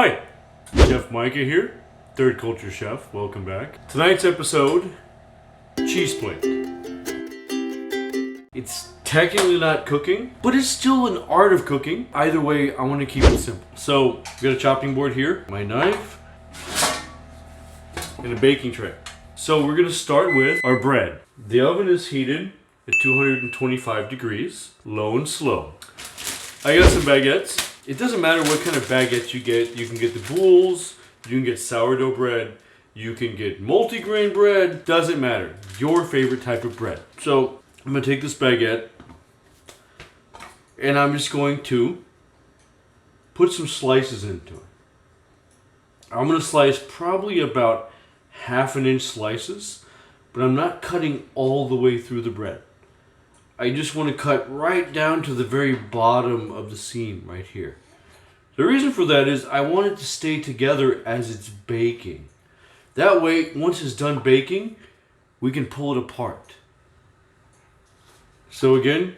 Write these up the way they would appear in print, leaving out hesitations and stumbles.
Hi, Chef Micah here, Third Culture Chef. Welcome back. Tonight's episode, cheese plate. It's technically not cooking, but it's still an art of cooking. Either way, I want to keep it simple. So, I've got a chopping board here, my knife, and a baking tray. So we're going to start with our bread. The oven is heated at 225 degrees, low and slow. I got some baguettes. It doesn't matter what kind of baguettes you get. You can get the boules, you can get sourdough bread, you can get multigrain bread. Doesn't matter. Your favorite type of bread. So I'm going to take this baguette and I'm just going to put some slices into it. I'm going to slice probably about 1/2 inch slices, but I'm not cutting all the way through the bread. I just want to cut right down to the very bottom of the seam right here. The reason for that is I want it to stay together as it's baking. That way, once it's done baking, we can pull it apart. So again,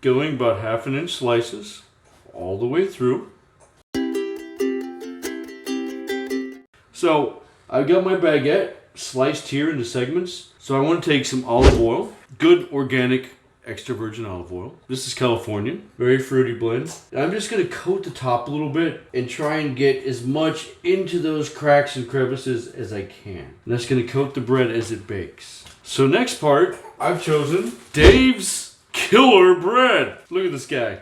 going about 1/2 inch slices all the way through. So I've got my baguette sliced here into segments. So I want to take some olive oil, good organic extra virgin olive oil. This is Californian, very fruity blend. And I'm just going to coat the top a little bit and try and get as much into those cracks and crevices as I can. And that's going to coat the bread as it bakes. So next part, I've chosen Dave's Killer Bread. Look at this guy.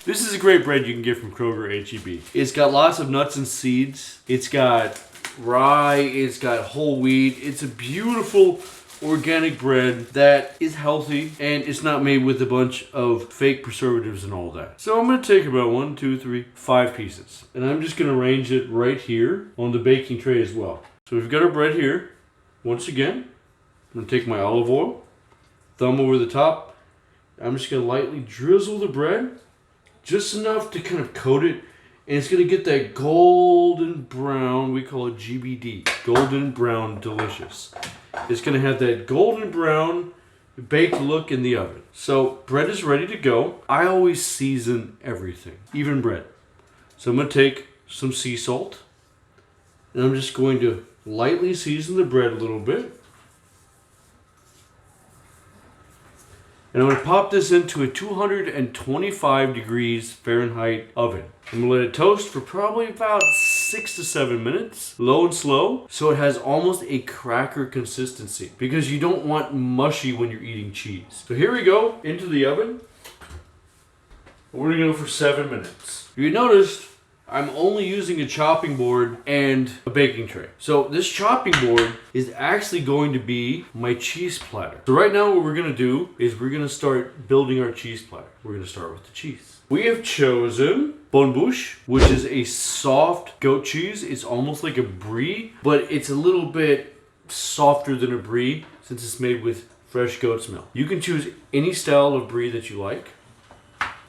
This is a great bread you can get from Kroger or H-E-B. It's got lots of nuts and seeds. It's got rye. It's got whole wheat. It's a beautiful organic bread that is healthy and it's not made with a bunch of fake preservatives and all that. So I'm going to take about 1, 2, 3, 5 pieces. And I'm just going to arrange it right here on the baking tray as well. So we've got our bread here. Once again, I'm going to take my olive oil, thumb over the top. I'm just going to lightly drizzle the bread. Just enough to kind of coat it, and it's going to get that golden brown, we call it GBD, golden brown delicious. It's going to have that golden brown baked look in the oven. So bread is ready to go. I always season everything, even bread. So I'm going to take some sea salt, and I'm just going to lightly season the bread a little bit. And I'm going to pop this into a 225 degrees Fahrenheit oven. I'm going to let it toast for probably about 6 to 7 minutes, low and slow, so it has almost a cracker consistency, because you don't want mushy when you're eating cheese. So here we go, into the oven. We're going to go for 7 minutes. You noticed I'm only using a chopping board and a baking tray. So this chopping board is actually going to be my cheese platter. So right now what we're going to do is we're going to start building our cheese platter. We're going to start with the cheese. We have chosen Bonne Bouche, which is a soft goat cheese. It's almost like a brie, but it's a little bit softer than a brie since it's made with fresh goat's milk. You can choose any style of brie that you like.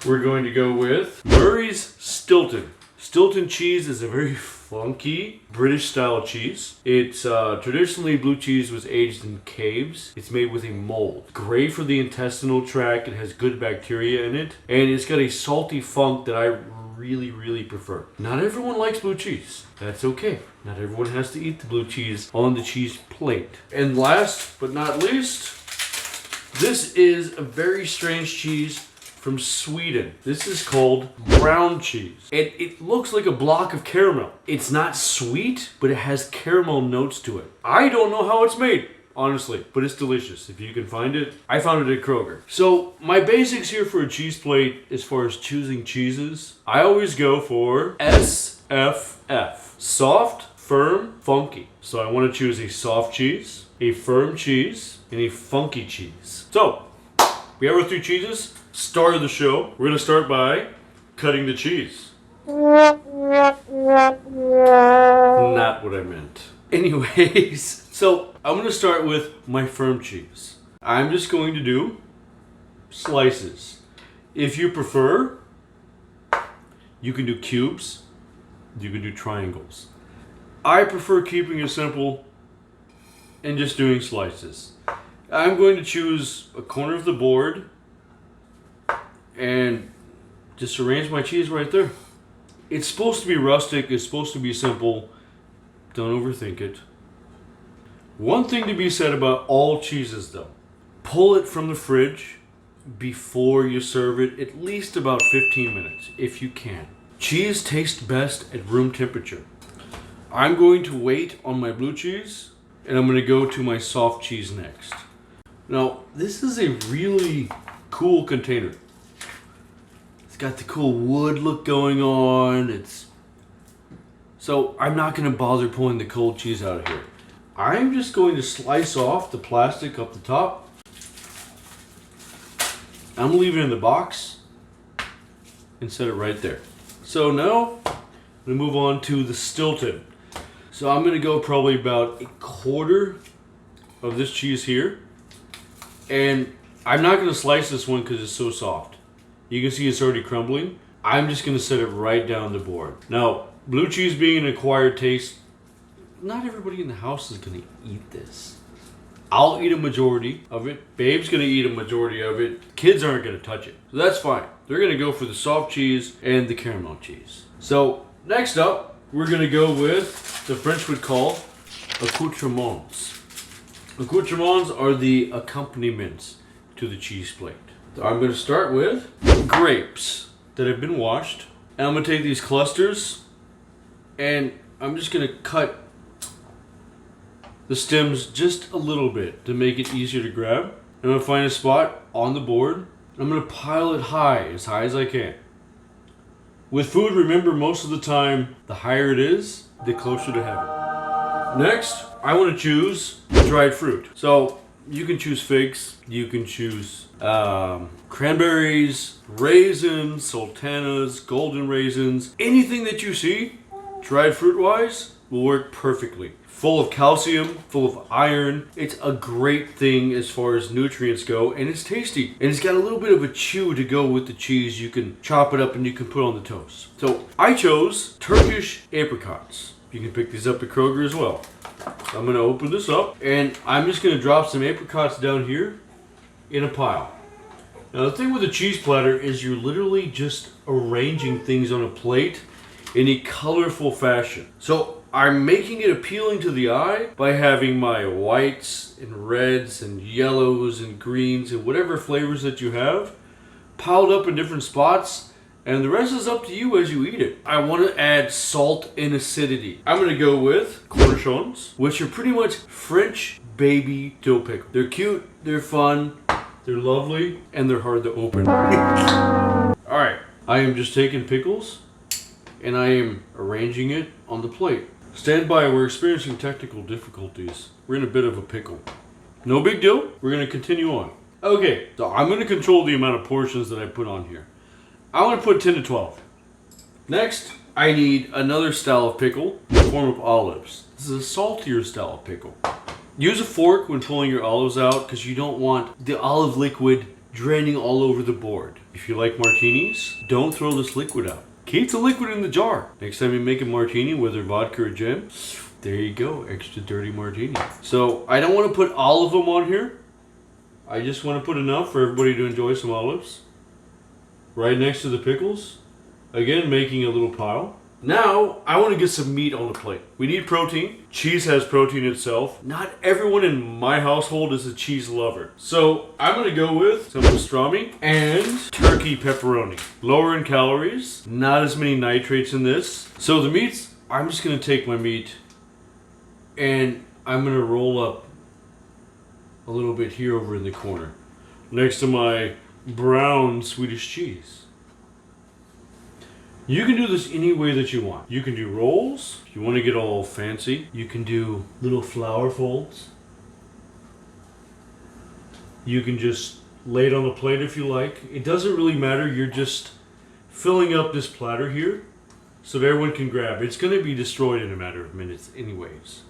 We're going to go with Murray's Stilton. Stilton cheese is a very funky British style cheese. It's traditionally blue cheese was aged in caves. It's made with a mold. Great for the intestinal tract. It has good bacteria in it. And it's got a salty funk that I really prefer. Not everyone likes blue cheese. That's okay. Not everyone has to eat the blue cheese on the cheese plate. And last but not least, this is a very strange cheese from Sweden. This is called brown cheese. It looks like a block of caramel. It's not sweet, but it has caramel notes to it. I don't know how it's made, honestly, but it's delicious. If you can find it, I found it at Kroger. So my basics here for a cheese plate, as far as choosing cheeses, I always go for SFF. Soft, firm, funky. So I want to choose a soft cheese, a firm cheese, and a funky cheese. So we have our 3 cheeses. Start of the show. We're going to start by cutting the cheese. Not what I meant. Anyways, so I'm going to start with my firm cheese. I'm just going to do slices. If you prefer, you can do cubes. You can do triangles. I prefer keeping it simple and just doing slices. I'm going to choose a corner of the board and just arrange my cheese right there. It's supposed to be rustic, it's supposed to be simple. Don't overthink it. One thing to be said about all cheeses though, pull it from the fridge before you serve it at least about 15 minutes if you can. Cheese tastes best at room temperature. I'm going to wait on my blue cheese and I'm going to go to my soft cheese next. Now, this is a really cool container. It's got the cool wood look going on. So I'm not going to bother pulling the cold cheese out of here. I'm just going to slice off the plastic up the top. I'm gonna leave it in the box and set it right there. So now I'm gonna move on to the Stilton. So I'm gonna go probably about a quarter of this cheese here. And I'm not gonna slice this one because it's so soft. You can see it's already crumbling. I'm just gonna set it right down the board. Now, blue cheese being an acquired taste, not everybody in the house is gonna eat this. I'll eat a majority of it. Babe's gonna eat a majority of it. Kids aren't gonna touch it. So that's fine. They're gonna go for the soft cheese and the caramel cheese. So next up, we're gonna go with the French would call accoutrements. Accoutrements are the accompaniments to the cheese plate. So I'm gonna start with grapes that have been washed. And I'm gonna take these clusters and I'm just gonna cut the stems just a little bit to make it easier to grab. I'm gonna find a spot on the board and I'm gonna pile it high as I can. With food, remember most of the time, the higher it is, the closer to heaven. Next, I wanna choose dried fruit. So you can choose figs, you can choose cranberries, raisins, sultanas, golden raisins, anything that you see, dried fruit wise, will work perfectly. Full of calcium, full of iron. It's a great thing as far as nutrients go, and it's tasty. And it's got a little bit of a chew to go with the cheese. You can chop it up and you can put on the toast. So I chose Turkish apricots. You can pick these up at Kroger as well. So I'm gonna open this up and I'm just gonna drop some apricots down here in a pile. Now the thing with a cheese platter is you're literally just arranging things on a plate in a colorful fashion. So I'm making it appealing to the eye by having my whites and reds and yellows and greens and whatever flavors that you have piled up in different spots, and the rest is up to you as you eat it. I want to add salt and acidity. I'm going to go with cornichons, which are pretty much French baby dill pickle. They're cute, they're fun, they're lovely, and they're hard to open. Alright, I am just taking pickles and I am arranging it on the plate. Stand by, we're experiencing technical difficulties. We're in a bit of a pickle. No big deal, we're gonna continue on. Okay, so I'm gonna control the amount of portions that I put on here. I wanna put 10 to 12. Next, I need another style of pickle in the form of olives. This is a saltier style of pickle. Use a fork when pulling your olives out because you don't want the olive liquid draining all over the board. If you like martinis, don't throw this liquid out. Keep the liquid in the jar. Next time you make a martini, whether vodka or gin, there you go, extra dirty martini. So I don't want to put all of them on here. I just want to put enough for everybody to enjoy some olives. Right next to the pickles. Again, making a little pile. Now, I want to get some meat on the plate. We need protein. Cheese has protein itself. Not everyone in my household is a cheese lover. So, I'm going to go with some pastrami and turkey pepperoni. Lower in calories, not as many nitrates in this. So the meats, I'm just going to take my meat and I'm going to roll up a little bit here over in the corner next to my brown Swedish cheese. You can do this any way that you want. You can do rolls. If you want to get all fancy, you can do little flower folds. You can just lay it on the plate if you like. It doesn't really matter. You're just filling up this platter here so that everyone can grab. It's going to be destroyed in a matter of minutes anyways.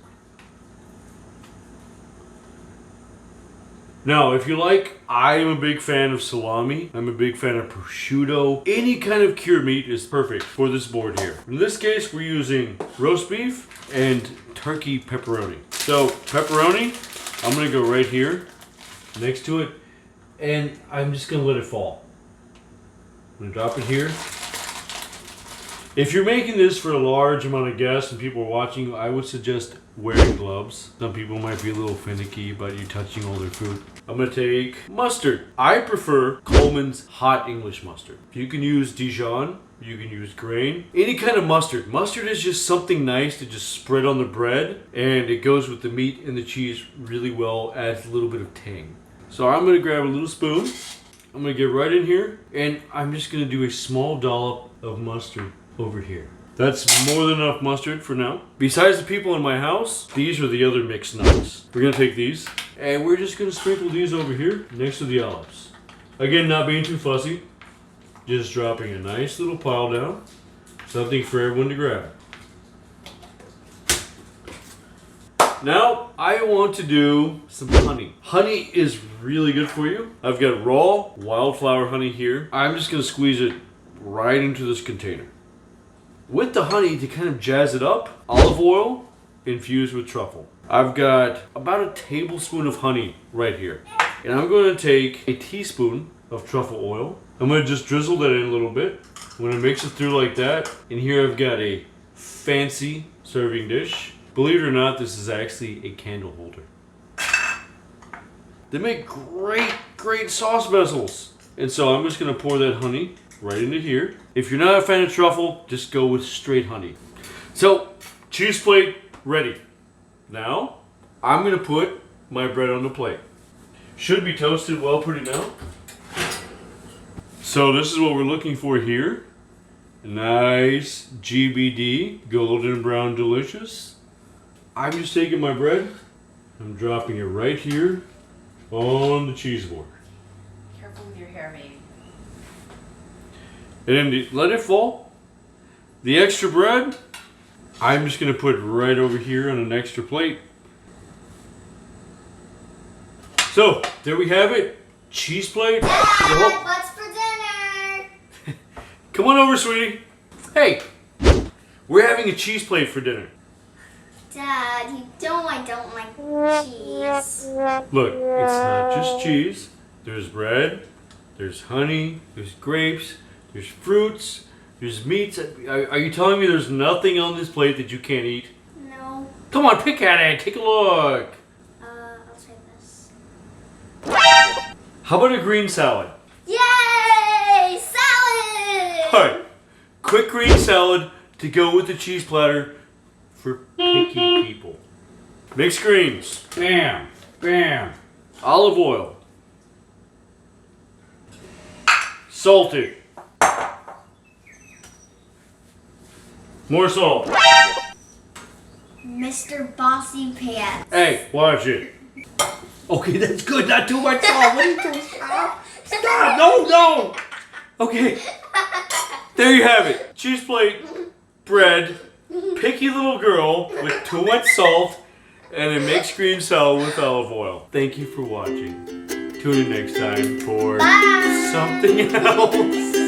Now, if you like, I am a big fan of salami. I'm a big fan of prosciutto. Any kind of cured meat is perfect for this board here. In this case, we're using roast beef and turkey pepperoni. So, pepperoni, I'm gonna go right here next to it, and I'm just gonna let it fall. I'm gonna drop it here. If you're making this for a large amount of guests and people are watching, I would suggest wearing gloves. Some people might be a little finicky about you touching all their food. I'm gonna take mustard. I prefer Coleman's hot English mustard. You can use Dijon, you can use grain, any kind of mustard. Mustard is just something nice to just spread on the bread, and it goes with the meat and the cheese really well, adds a little bit of tang. So I'm gonna grab a little spoon. I'm gonna get right in here, and I'm just gonna do a small dollop of mustard over here. That's more than enough mustard for now. Besides the people in my house, these are the other mixed nuts. We're gonna take these, and we're just gonna sprinkle these over here next to the olives. Again, not being too fussy, just dropping a nice little pile down. Something for everyone to grab. Now, I want to do some honey. Honey is really good for you. I've got raw wildflower honey here. I'm just gonna squeeze it right into this container. With the honey, to kind of jazz it up, olive oil infused with truffle. I've got about a tablespoon of honey right here. And I'm going to take a teaspoon of truffle oil. I'm going to just drizzle that in a little bit. I'm going to mix it through like that. And here I've got a fancy serving dish. Believe it or not, this is actually a candle holder. They make great sauce vessels. And so I'm just going to pour that honey right into here. If you're not a fan of truffle, just go with straight honey. So, cheese plate ready. Now, I'm going to put my bread on the plate. Should be toasted well pretty now. So this is what we're looking for here. Nice GBD, golden brown delicious. I'm just taking my bread, I'm dropping it right here on the cheese board. Careful with your hair, babe. And then let it fall. The extra bread, I'm just going to put right over here on an extra plate. So, there we have it. Cheese plate. Dad, what's for dinner? Come on over, sweetie. Hey, we're having a cheese plate for dinner. Dad, I don't like cheese. Look, it's not just cheese. There's bread, there's honey, there's grapes, there's fruits, there's meats. Are you telling me there's nothing on this plate that you can't eat? No. Come on, pick at it. Take a look. I'll take this. How about a green salad? Yay! Salad! All right, quick green salad to go with the cheese platter for picky people. Mixed greens. Bam, bam. Olive oil. Salted. More salt. Mr. Bossy Pants. Hey, watch it. Okay, that's good. Not too much salt. What are you doing? Stop. Stop. No. Okay. There you have it. Cheese plate, bread, picky little girl with too much salt, and a mixed green salad with olive oil. Thank you for watching. Tune in next time for Bye. something else.